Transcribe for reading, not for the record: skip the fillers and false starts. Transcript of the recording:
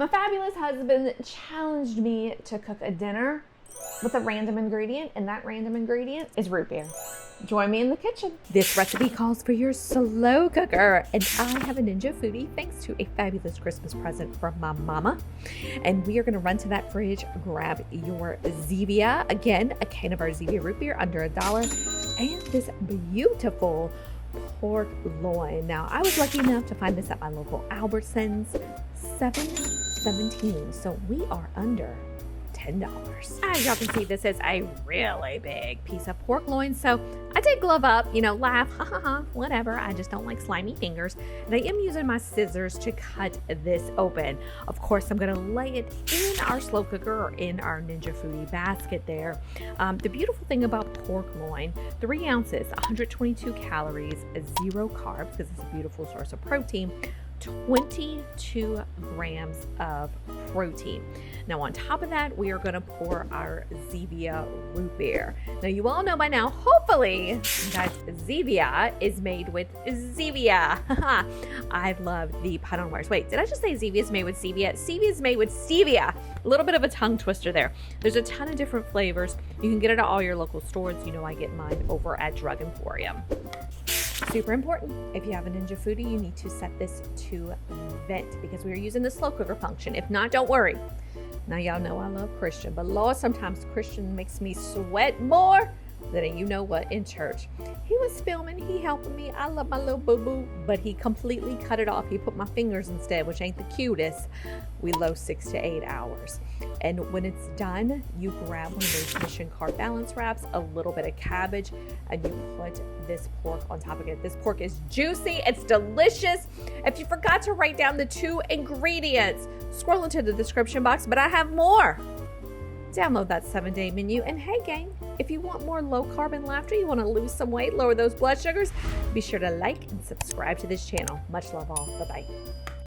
My fabulous husband challenged me to cook a dinner with a random ingredient, and that random ingredient is root beer. Join me in the kitchen. This recipe calls for your slow cooker, and I have a Ninja Foodie thanks to a fabulous Christmas present from my mama. And we are going to run to that fridge, grab your Zevia, again, a can of our Zevia root beer under $1, and this beautiful pork loin. Now, I was lucky enough to find this at my local Albertsons, $7.17, so we are under $10. As y'all can see, this is a really big piece of pork loin, so I did glove up, laugh, ha ha ha, whatever. I just don't like slimy fingers, and I am using my scissors to cut this open. Of course, I'm gonna lay it in our slow cooker or in our Ninja Foodie basket there. The beautiful thing about pork loin, 3 ounces, 122 calories, 0 carbs, because it's a beautiful source of protein, 22 grams of protein. Now on top of that, we are going to pour our Zevia root beer. Now you all know by now, hopefully, that Zevia is made with Zevia. I love the pun on words. Wait, did I just say Zevia is made with Zevia? Zevia is made with stevia. A little bit of a tongue twister there. There's a ton of different flavors. You can get it at all your local stores. You know I get mine over at Drug Emporium. Super important. If you have a Ninja Foodie, you need to set this to vent because we are using the slow cooker function. If not, don't worry. Now y'all know I love Christian, but Lord, sometimes Christian makes me sweat more than you know what in church. He was filming, he helping me. I love my little boo-boo, but he completely cut it off. He put my fingers instead, which ain't the cutest. We low 6 to 8 hours. And when it's done, you grab one of those Mission Carb Balance wraps, a little bit of cabbage, and you put this pork on top of it. This pork is juicy, it's delicious. If you forgot to write down the 2 ingredients, scroll into the description box, but I have more. Download that 7-day menu. And hey gang, if you want more low carb and laughter, you want to lose some weight, lower those blood sugars, be sure to like and subscribe to this channel. Much love all. Bye-bye.